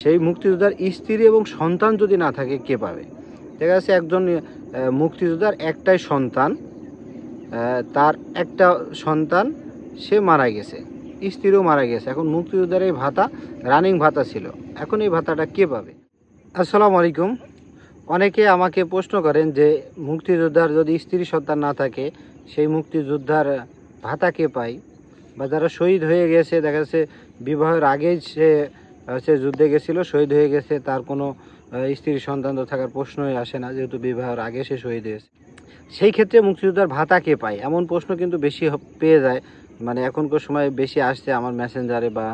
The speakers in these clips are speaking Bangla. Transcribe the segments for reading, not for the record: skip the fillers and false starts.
সেই মুক্তিযোদ্ধার স্ত্রী এবং সন্তান যদি না থাকে কে পাবে? দেখা যাচ্ছে একজন মুক্তিযোদ্ধার একটাই সন্তান, তার একটা সন্তান সে মারা গেছে, স্ত্রীও মারা গেছে। এখন মুক্তিযোদ্ধার এই ভাতা রানিং ভাতা ছিল, এখন এই ভাতাটা কে পাবে? আসসালামু আলাইকুম। অনেকে আমাকে প্রশ্ন করেন যে মুক্তিযোদ্ধার যদি স্ত্রী সন্তান না থাকে সেই মুক্তিযোদ্ধার ভাতা কে পায়, বা যারা শহীদ হয়ে গেছে, দেখা যাচ্ছে বিবাহের আগেই সে যুদ্ধে গেছিলো, শহীদ হয়ে গেছে, তার কোনো স্ত্রী সন্তান তো থাকার প্রশ্নই আসে না, যেহেতু বিবাহের আগে সে শহীদ হয়েছে। সেই ক্ষেত্রে মুক্তিযোদ্ধার ভাতা কে পায়, এমন প্রশ্ন কিন্তু বেশি পেয়ে যায়। মানে এখনকার সময় বেশি আসছে আমার মেসেঞ্জারে, বা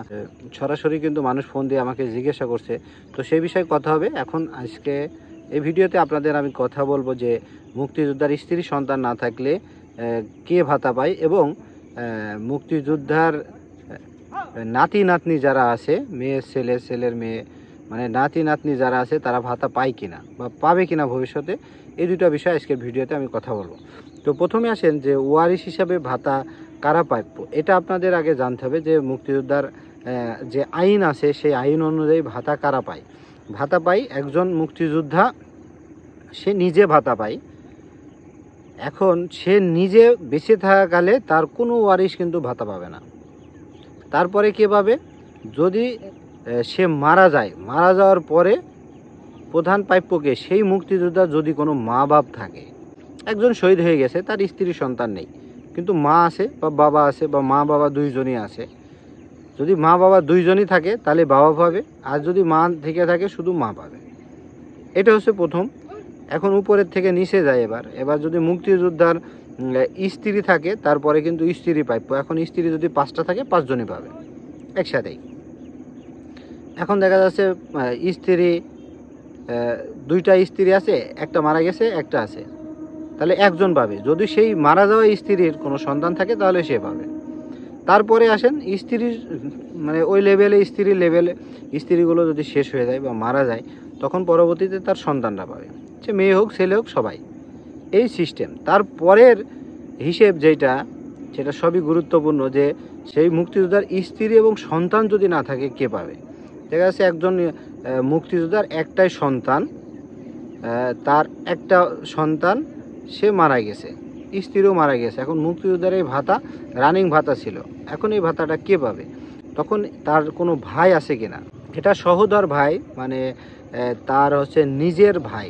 সরাসরি কিন্তু মানুষ ফোন দিয়ে আমাকে জিজ্ঞাসা করছে। তো সেই বিষয়ে কথা হবে এখন। আজকে এই ভিডিওতে আপনাদের আমি কথা বলবো যে মুক্তিযোদ্ধার স্ত্রী সন্তান না থাকলে কে ভাতা পায়, এবং মুক্তিযোদ্ধার নাতি নাতনি যারা আছে, মেয়ের ছেলে, ছেলের মেয়ে, মানে নাতি নাতনি যারা আছে তারা ভাতা পায় কিনা বা পাবে কিনা ভবিষ্যতে, এই দুটো বিষয় আজকের ভিডিওতে আমি কথা বলবো। তো প্রথমে আসেন যে ওয়ারিশ হিসাবে ভাতা কারা প্রাপ্য, এটা আপনাদের আগে জানতে হবে যে মুক্তিযোদ্ধার যে আইন আছে সেই আইন অনুযায়ী ভাতা কারা পায়। ভাতা পায় একজন মুক্তিযোদ্ধা, সে নিজে ভাতা পায়। এখন সে নিজে বেঁচে থাকাকালে তার কোনো ওয়ারিশ কিন্তু ভাতা পাবে না। তারপরে কে পাবে? যদি সে মারা যায়, মারা যাওয়ার পরে প্রধান প্রাপ্যকে সেই মুক্তিযোদ্ধা যদি কোনো মা বাপ থাকে, একজন শহীদ হয়ে গেছে, তার স্ত্রী সন্তান নেই, কিন্তু মা আছে বা বাবা আছে, বা মা বাবা দুইজনই আছে, যদি মা বাবা দুইজনই থাকে তাহলে বাবা পাবে, আর যদি মা থেকে থাকে শুধু মা পাবে। এটা হচ্ছে প্রথম। এখন উপরের থেকে নিচে যায়। এবার যদি মুক্তিযোদ্ধার স্ত্রী থাকে তারপরে কিন্তু স্ত্রী প্রাপ্য। এখন স্ত্রী যদি 5টা থাকে 5 জনই পাবে একসাথেই। এখন দেখা যাচ্ছে স্ত্রী 2টা স্ত্রী আছে, একটা মারা গেছে, একটা আছে, তাহলে একজন পাবে। যদি সেই মারা যাওয়া স্ত্রীর কোনো সন্তান থাকে তাহলে সে পাবে। তারপরে আসেন স্ত্রীর, মানে ওই লেভেলে স্ত্রীর লেভেলে স্ত্রীগুলো যদি শেষ হয়ে যায় বা মারা যায়, তখন পরবর্তীতে তার সন্তানরা পাবে, সে মেয়ে হোক ছেলে হোক সবাই, এই সিস্টেম। তারপরের হিসেব যেটা, সেটা সবই গুরুত্বপূর্ণ, যে সেই মুক্তিযোদ্ধার স্ত্রী এবং সন্তান যদি না থাকে কে পাবে। দেখা যাচ্ছে একজন মুক্তিযোদ্ধার একটাই সন্তান, তার একটা সন্তান সে মারা গেছে, স্ত্রীও মারা গেছে। এখন মুক্তিযোদ্ধার এই ভাতা রানিং ভাতা ছিল, এখন এই ভাতাটা কে পাবে? তখন তার কোনো ভাই আছে কিনা, এটা সহোদর ভাই, মানে তার হচ্ছে নিজের ভাই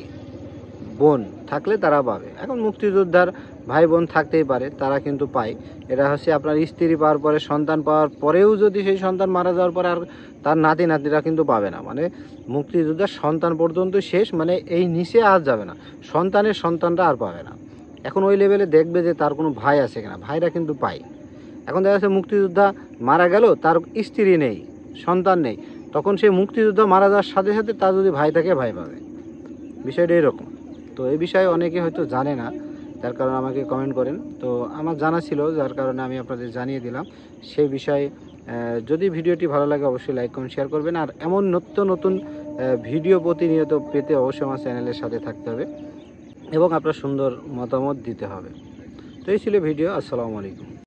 বোন থাকলে তারা পাবে। এখন মুক্তিযোদ্ধার ভাই বোন থাকতেই পারে, তারা কিন্তু পায়। এটা হচ্ছে আপনার স্ত্রী পাওয়ার পরে, সন্তান পাওয়ার পরেও যদি সেই সন্তান মারা যাওয়ার পরে আর তার নাতি নাতনিরা কিন্তু পাবে না। মানে মুক্তিযোদ্ধার সন্তান পর্যন্ত শেষ, মানে এই নিচে আর যাবে না, সন্তানের সন্তানরা আর পাবে না। এখন ওই লেভেলে দেখবে যে তার কোনো ভাই আছে কিনা, ভাইরা কিন্তু পায়। এখন দেখা যাচ্ছে মুক্তিযোদ্ধা মারা গেল, তার স্ত্রী নেই, সন্তান নেই, তখন সেই মুক্তিযোদ্ধা মারা যাওয়ার সাথে সাথে তার যদি ভাই থাকে ভাই পাবে। বিষয়টা এরকম। তো এই বিষয়ে অনেকে হয়তো জানে না, যার কারণে আমাকে কমেন্ট করেন। তো আমার জানা ছিল, যার কারণে আমি আপনাদের জানিয়ে দিলাম সেই বিষয়ে। যদি ভিডিওটি ভালো লাগে অবশ্যই লাইক কমেন্ট শেয়ার করবেন, আর এমন নিত্য নতুন ভিডিও প্রতিনিয়ত পেতে অবশ্যই আমার চ্যানেলের সাথে থাকতে হবে এবং আপনার সুন্দর মতামত দিতে হবে। তো এই ছিল ভিডিও। আসসালামু আলাইকুম।